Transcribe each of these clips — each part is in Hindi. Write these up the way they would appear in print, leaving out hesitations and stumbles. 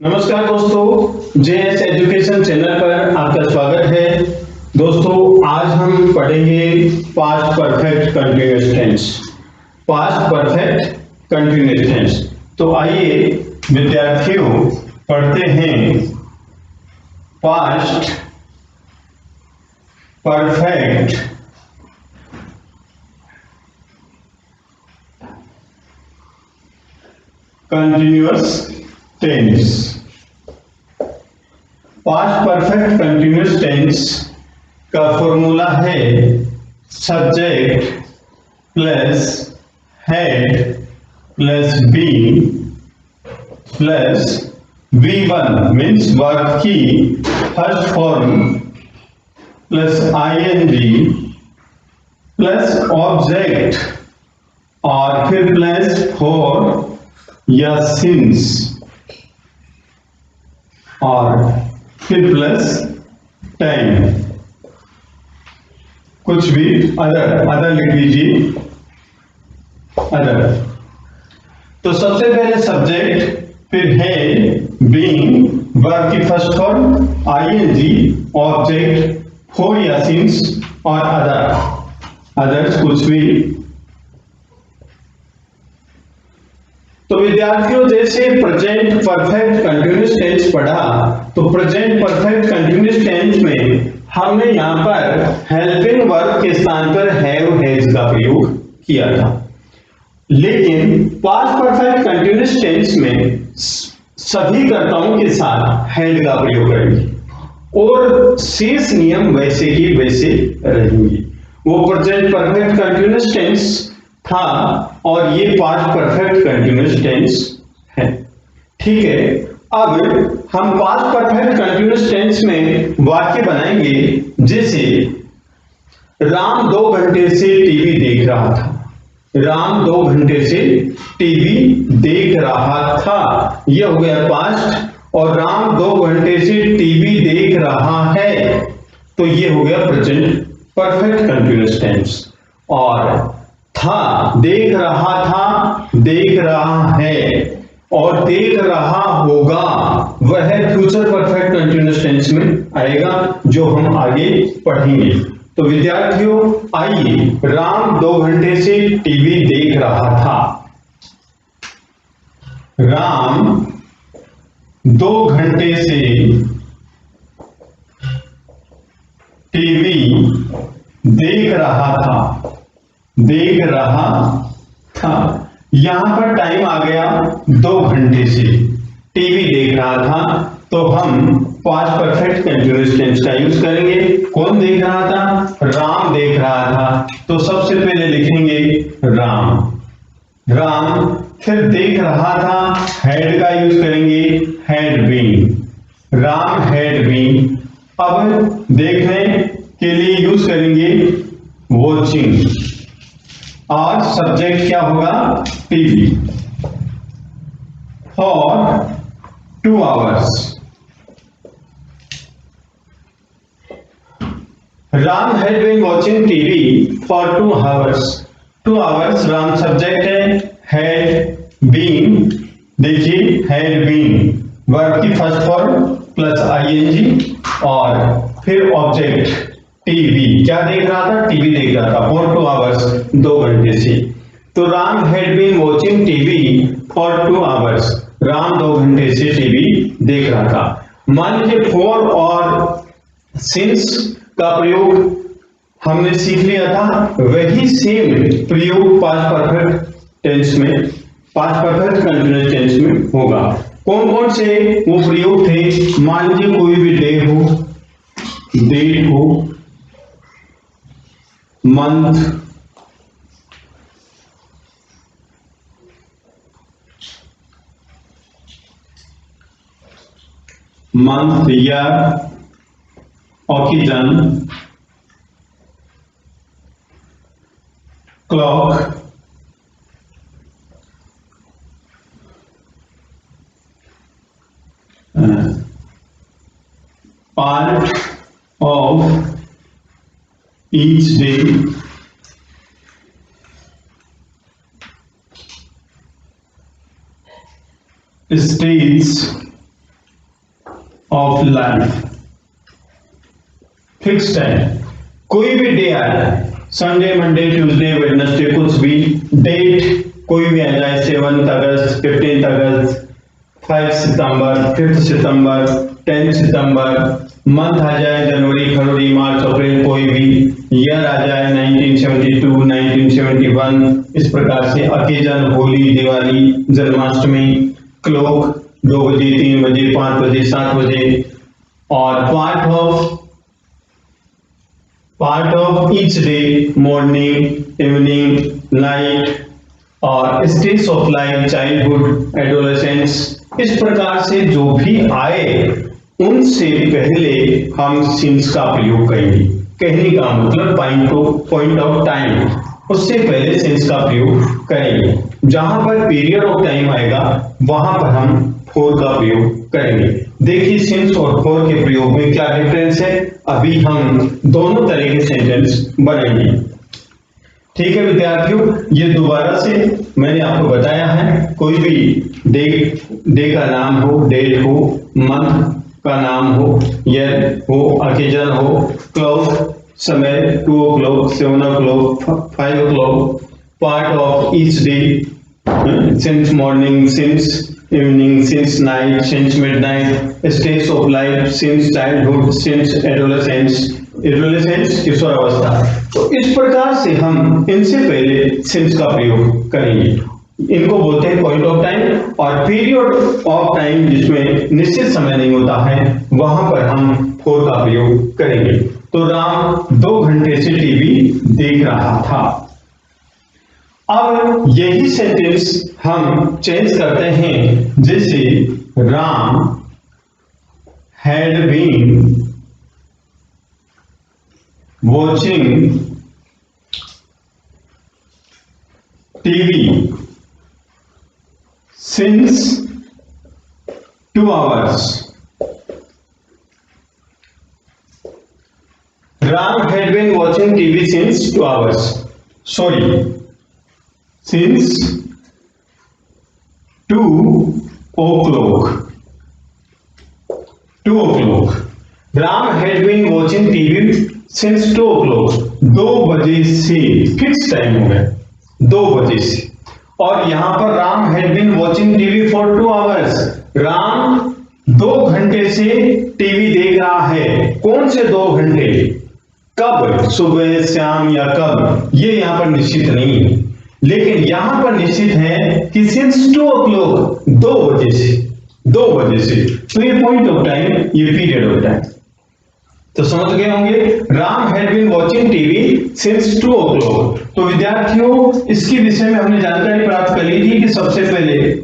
नमस्कार दोस्तों, जेएस एजुकेशन चैनल पर आपका स्वागत है। दोस्तों, आज हम पढ़ेंगे past perfect continuous tense. Past perfect continuous tense. तो आइए विद्यार्थियों पढ़ते हैं past perfect continuous tense. Past perfect continuous tense का फॉर्मूला है subject plus had plus be plus V1 means verb की first form plus ING plus object और फिर प्लस फॉर या सिंस और फिर प्लस टाइम, कुछ भी अदर लिख लीजिए अदर। तो सबसे पहले सब्जेक्ट, फिर है बीइंग वर्ब की first form, I N G, object, for या सिंस और अदर्स कुछ भी। तो विद्यार्थियों, जैसे प्रेजेंट परफेक्ट कंटीन्यूअस टेंस पढ़ा, तो प्रेजेंट परफेक्ट कंटीन्यूअस टेंस में हमने यहां पर हेल्पिंग वर्ब के स्थान पर हैव हैज का प्रयोग किया था। लेकिन पास्ट परफेक्ट कंटीन्यूअस टेंस में सभी कर्ताओं के साथ हैड का प्रयोग करेंगे और शेष नियम वैसे ही वैसे रहेंगे। वो प्रेजेंट परफेक्ट कंटीन्यूअस टेंस था और ये पास्ट परफेक्ट कंटीन्यूअस टेंस है। ठीक है, अब हम पास्ट परफेक्ट कंटीन्यूअस टेंस में वाक्य बनाएंगे, जैसे राम 2 घंटे से टीवी देख रहा था। राम 2 घंटे से टीवी देख रहा था, यह हो गया पास्ट। और राम 2 घंटे से टीवी देख रहा है, तो यह हो गया प्रेजेंट परफेक्ट कंटीन्यूअस टेंस। और था, देख रहा था, देख रहा है और देख रहा होगा, वह फ्यूचर परफेक्ट कंटीन्यूअस टेंस में आएगा, जो हम आगे पढ़ेंगे। तो विद्यार्थियों, आइए, राम 2 घंटे से टीवी देख रहा था। राम 2 घंटे से टीवी देख रहा था। देख रहा था, यहां पर टाइम आ गया 2 घंटे से, टीवी देख रहा था, तो हम पास्ट परफेक्ट कंटीन्यूअस टेंस का यूज करेंगे। कौन देख रहा था? राम देख रहा था, तो सबसे पहले लिखेंगे राम। राम, फिर देख रहा था, हैड का यूज करेंगे, had been. Ram had been. अब देखने के लिए यूज करेंगे वॉचिंग और सब्जेक्ट क्या होगा? TV. For 2 hours, Ram had been watching TV for 2 hours। 2 hours Ram subject है, हैड बीन, देखिए हैड बीन वर्ब की फर्स्ट फॉर्म प्लस आईएनजी और फिर ऑब्जेक्ट टीवी। क्या देख रहा था? टीवी देख रहा था फॉर 2 hours, 2 घंटे से। तो Ram had been watching TV for 2 hours, Ram 2 घंटे से टीवी देख रहा था। मान लीजिए फॉर और सिंस का प्रयोग हमने सीख लिया था, वही सेम प्रयोग पास्ट परफेक्ट टेंस में, पास्ट परफेक्ट कंटीन्यूअस टेंस में होगा। कौन कौन से वो प्रयोग थे? मान लीजिए कोई भी डे हो, डेट हो, month, year, occasion, clock, part of each day, stage of life. Fix time, कोई भी डे आ जाए, संडे, मंडे, ट्यूसडे, वेडनेसडे, कुछ भी डेट कोई भी आ जाए, 7 अगस्त, 15 अगस्त, 5 सितंबर, 5 सितंबर, 10 सितंबर, मंथ आ जाए जनवरी, फरवरी, मार्च, अप्रैल, कोई भी ईयर आ जाए 1972, 1971, इस प्रकार से अकेजन, होली, दिवाली, जन्माष्टमी, क्लॉक 2 बजे, 3 बजे, 5 बजे, 7 बजे, और part of each day, morning, evening, night, और stage of life, childhood, adolescence, इस प्रकार से जो भी आए उनसे पहले हम सिंस का प्रयोग करेंगे। कहने का मतलब पॉइंट ऑफ टाइम, उससे पहले सिंस का प्रयोग करेंगे। जहां पर पीरियड ऑफ टाइम आएगा वहां पर हम फोर का प्रयोग करेंगे। देखिए सिंस और फोर के प्रयोग में क्या डिफरेंस है, अभी हम दोनों तरह के सेंटेंस बनाएंगे। ठीक है विद्यार्थियों, ये दोबारा से मैंने आपको बताया है, कोई भी डे का नाम हो, डेट हो, मंथ का नाम हो, ईयर हो, ओकेजन हो, क्लॉक समय 2 o'clock, 7 o'clock, 5 o'clock, part of each day, since morning, since evening, since night, since midnight, stage of life, since childhood, since adolescence, किशोरावस्था। तो इस प्रकार से हम इनसे पहले सिंस का प्रयोग करेंगे। इनको बोलते हैं पॉइंट ऑफ टाइम, और पीरियड ऑफ टाइम जिसमें निश्चित समय नहीं होता है वहां पर हम फोर का प्रयोग करेंगे। तो राम 2 घंटे से टीवी देख रहा था। अब यही सेंटेंस हम चेंज करते हैं, जैसे Ram had been watching TV since 2 hours. Ram had been watching TV since 2 hours. Sorry, since 2 o'clock. 2 o'clock. Ram had been watching TV since 2 o'clock. 2 बजे से, फिक्स टाइम हो गया 2 बजे से। और यहां पर Ram had been watching TV for 2 hours. Ram 2 घंटे से टीवी देख रहा है। कौन से 2 घंटे, कब, सुबह, शाम या कब, ये यहां पर निश्चित नहीं है, लेकिन यहां पर निश्चित है कि सिंस 2 o'clock, 2 बजे से, 2 बजे से। तो ये पॉइंट ऑफ टाइम, ये पीरियड ऑफ टाइम। तो समझ गए होंगे, Ram had been watching TV since 2 o'clock। तो विद्यार्थियों, इसके विषय में हमने जानकारी प्राप्त कर ली थी कि सबसे पहले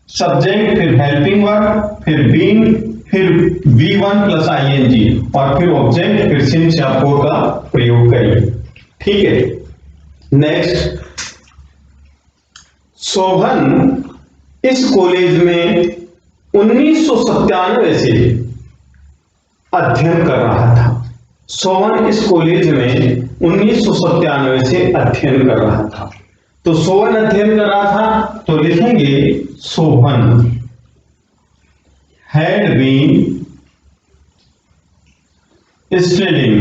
सब्जेक्ट, फिर हेल्पिंग वर्ब, फिर बीन, फिर V1 प्लस ing, और फिर ऑब्जेक्ट, फिर सिंस या फोर का प्रयोग करें। ठीक है, नेक्स्ट, शोभन इस कॉलेज में 1997 से अध्ययन कर रहा था। शोभन इस कॉलेज में 1997 से अध्ययन कर रहा था। तो शोभन अध्ययन कर रहा था, तो लिखेंगे शोभन had been studying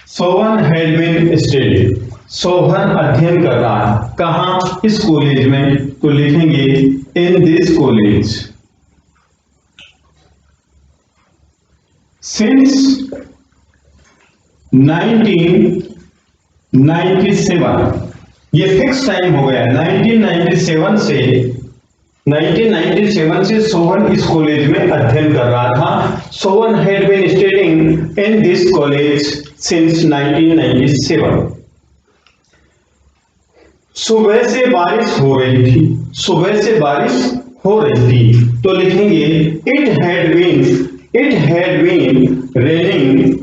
Shobhan had been studying, शोभन अध्ययन कर रहा है कहां, इस कॉलेज में। तो लिखेंगे इन दिस कॉलेज सिंस 1997। ये फिक्स टाइम हो गया, 1997 से शोभन इस कॉलेज में अध्ययन कर रहा था। Shobhan had been studying in this college since 1997। सुबह से बारिश हो रही थी, सुबह से बारिश हो रही थी, तो लिखेंगे it had been raining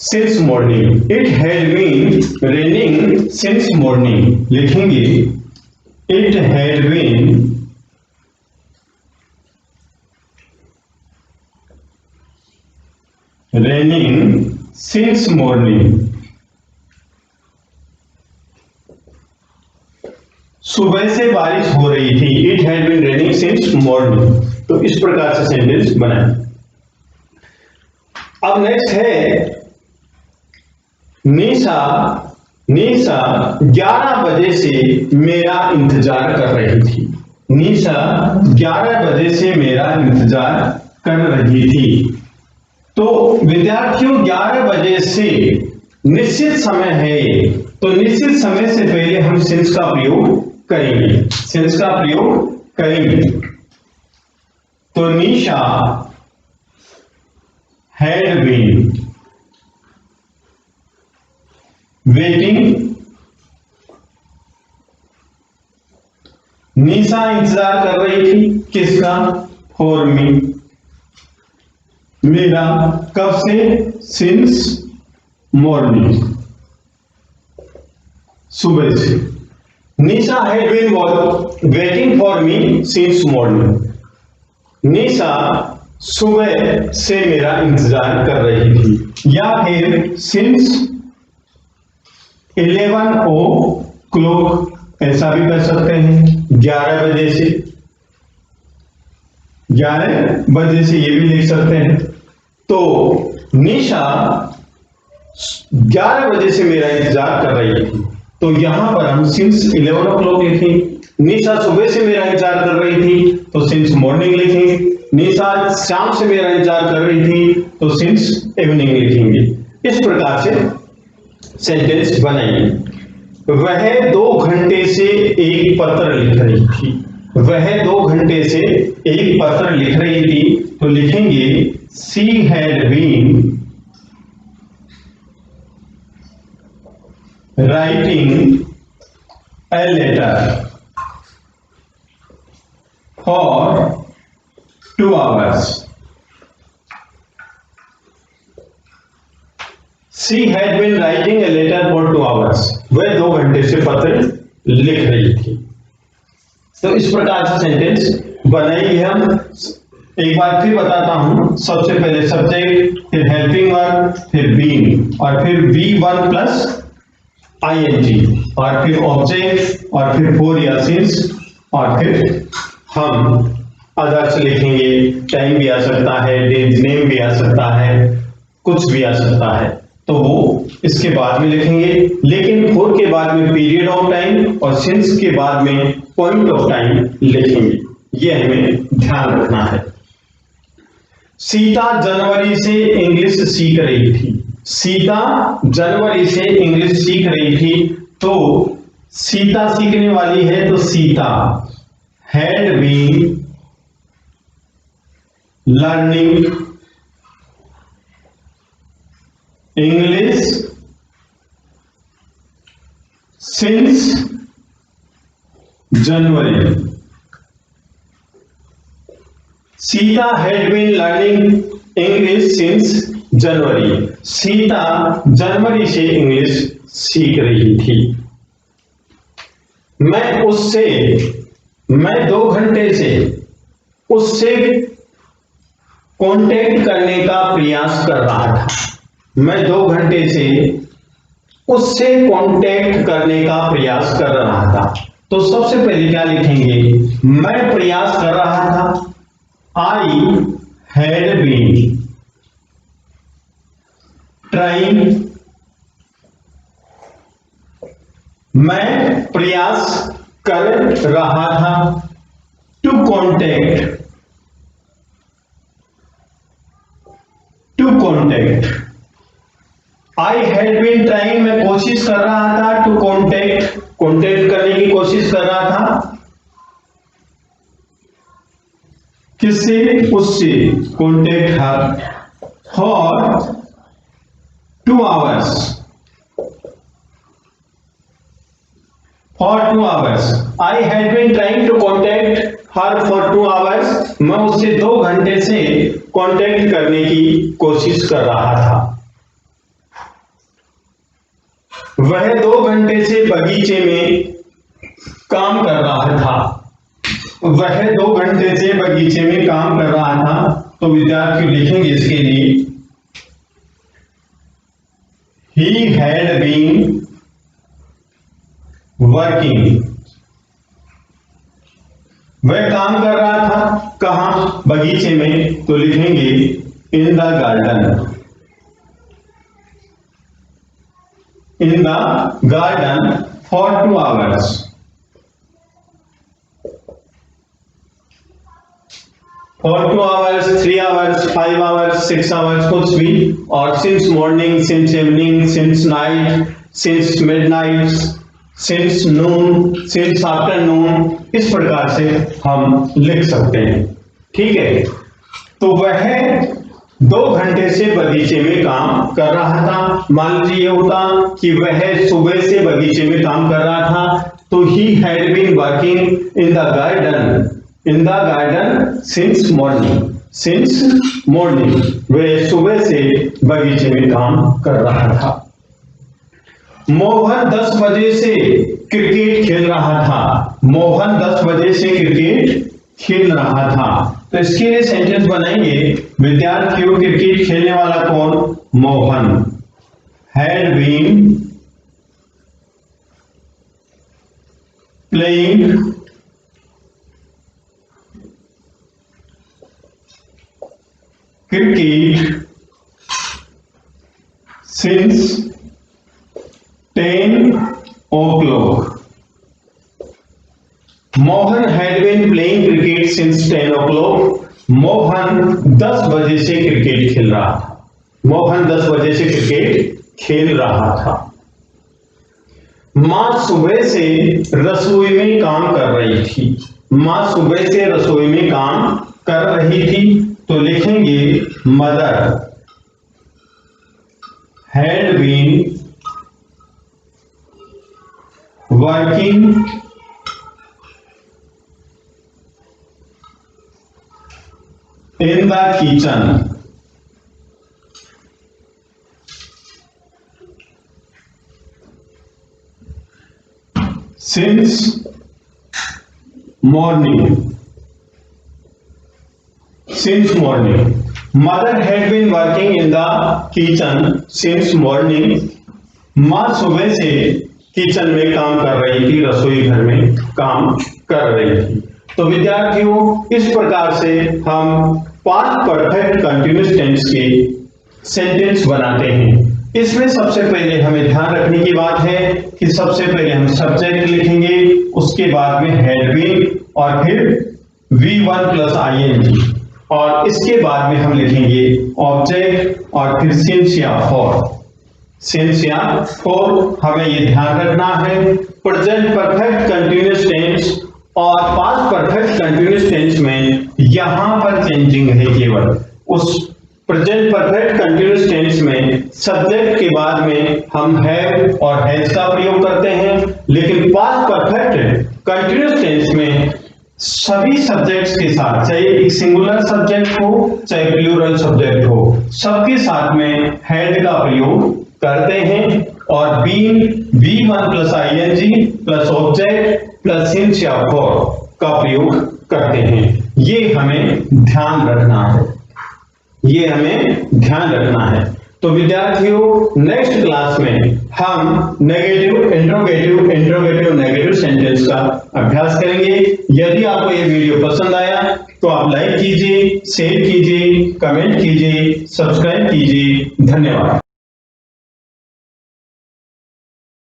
since morning. It had been raining since morning, लिखेंगे it had been raining since morning. सुबह से बारिश हो रही थी। It had been raining since morning. तो इस प्रकार से सेंटेंस बनाए। अब नेक्स्ट है निशा 11 बजे से मेरा इंतजार कर रही थी। निशा 11 बजे से मेरा इंतजार कर रही थी। तो विद्यार्थियों 11 बजे से निश्चित समय है। तो निश्चित समय से पहले हम सिंस का प्रयोग करेंगे। तो निशा हैड बीन वेटिंग। निशा इंतजार कर रही थी किसका? फॉर मी, मेरा। कब से? सिंस मॉर्निंग, सुबह से। Nisha had been waiting for me since morning. Nisha सुबह से मेरा इंतजार कर रही थी। या फिर सिंस 11 o'clock, ऐसा भी कर सकते हैं। 11 बजे से, 11 बजे से ये भी लिख सकते हैं। तो निशा 11 बजे से मेरा इंतजार कर रही थी। तो यहां पर हम सिंस 11 o'clock लिखेंगे। निशा सुबह से मेरा इंतजार कर रही थी तो सिंस मॉर्निंग लिखेंगे। निशा शाम से मेरा इंतजार कर रही थी तो सिंस इवनिंग लिखेंगे। इस प्रकार से सेंटेंस बनाएंगे। वह 2 घंटे से एक पत्र लिख रही थी। वह 2 घंटे से एक पत्र लिख रही थी। तो लिखेंगे she had been writing a letter for 2 hours। She had been writing a letter for 2 hours। वह 2 घंटे से पत्र लिख रही थी। तो इस प्रकार से सेंटेंस बनाएंगे हम। एक बार फिर बताता हूं। सबसे पहले सब्जेक्ट, फिर हेल्पिंग वर्ब, फिर बीन, और फिर V1 प्लस ING, और फिर ऑब्जेक्ट, और फिर फॉर या सिंस, और फिर हम अदर्स लिखेंगे। टाइम भी आ सकता है, डेज नेम भी आ सकता है, कुछ भी आ सकता है। तो वो इसके बाद में लिखेंगे। लेकिन फॉर के बाद में पीरियड ऑफ टाइम और सिंस के बाद में पॉइंट ऑफ टाइम लिखेंगे। ये हमें ध्यान रखना है। सीता जनवरी से इंग्लिश सीख रही थी। सीता जनवरी से इंग्लिश सीख रही थी। तो सीता सीखने वाली है, तो Sita had been learning English since January. Sita had been learning English since January. Sita जनवरी से इंग्लिश सीख रही थी। मैं 2 घंटे से उससे कांटेक्ट करने का प्रयास कर रहा था। मैं 2 घंटे से उससे कांटेक्ट करने का प्रयास कर रहा था। तो सबसे पहले क्या लिखेंगे? मैं प्रयास कर रहा था। I had been trying. मैं प्रयास कर रहा था। To contact I had been trying, मैं कोशिश कर रहा था। टू कांटेक्ट करने की कोशिश कर रहा था। किससे? उससे। Contact her for 2 hours। I had been trying to contact her for 2 hours। मैं उससे 2 घंटे से कांटेक्ट करने की कोशिश कर रहा था। वह 2 घंटे से बगीचे में काम कर रहा था। वह 2 घंटे से बगीचे में काम कर रहा था। तो विद्यार्थी लिखेंगे इसके लिए ही हैड बीन वर्किंग वह काम कर रहा था कहां? बगीचे में। तो लिखेंगे इन the garden. In the garden for 2 hours। For 2 hours, 3 hours, 5 hours, 6 hours, कुछ भी। और since morning, since evening, since night, since midnight, since noon, since afternoon, इस प्रकार से हम लिख सकते हैं। ठीक है। तो वह 2 घंटे से बगीचे में काम कर रहा था। मान लीजिए ये होता कि वह सुबह से बगीचे में काम कर रहा था, तो he had been working in the garden since morning. वह सुबह से बगीचे में काम कर रहा था। मोहन 10 बजे से क्रिकेट खेल रहा था। मोहन 10 बजे से क्रिकेट खेल रहा था। तो इसके लिए सेंटेंस बनाएंगे, विद्यार्थियों क्रिकेट खेलने वाला कौन? Mohan had been playing cricket since 10 o'clock। Mohan had been playing cricket since 10 o'clock। Mohan 10 बजे से क्रिकेट खेल रहा था। मोहन 10 बजे से क्रिकेट खेल रहा था। मां सुबह से रसोई में काम कर रही थी। मां सुबह से रसोई में काम कर रही थी। तो लिखेंगे mother had been working in the kitchen since morning। Mother had been working in the kitchen since morning। मां सुबह से किचन में काम कर रही थी, रसोई घर में काम कर रही थी। तो विद्यार्थियों, इस प्रकार से हम पास्ट परफेक्ट कंटीन्यूअस टेंस के सेंटेंस बनाते हैं। इसमें सबसे पहले हमें ध्यान रखने की बात है कि सबसे पहले हम सब्जेक्ट लिखेंगे, उसके बाद में हैड बीन और फिर V1 प्लस ing, और इसके बाद में हम लिखेंगे ऑब्जेक्ट और फिर सिंस या फॉर। हमें ये ध्यान रखना है, प्रेजेंट परफेक्ट कंटीन्यूअस टेंस और पास्ट परफेक्ट कंटीन्यूअस टेंस में यहां पर चेंजिंग है केवल। उस प्रेजेंट परफेक्ट कंटीन्यूअस टेंस में सब्जेक्ट के बाद में हम हैव और हैज का प्रयोग करते हैं, लेकिन पास्ट परफेक्ट कंटीन्यूअस टेंस में सभी सब्जेक्ट्स के साथ, चाहे एक सिंगुलर सब्जेक्ट हो चाहे प्लूरल सब्जेक्ट हो, सबके साथ में हैड का प्रयोग करते हैं और been V1 plus ing plus object plus since या फॉर का प्रयोग करते हैं। ये हमें ध्यान रखना है। तो विद्यार्थियों, नेक्स्ट क्लास में हम नेगेटिव, इंट्रोगेटिव, नेगेटिव सेंटेंस का अभ्यास करेंगे। यदि आपको ये वीडियो पसंद आया तो आप लाइक कीजिए, शेयर कीजिए, कमेंट कीजिए, सब्सक्राइब कीजिए। धन्यवाद।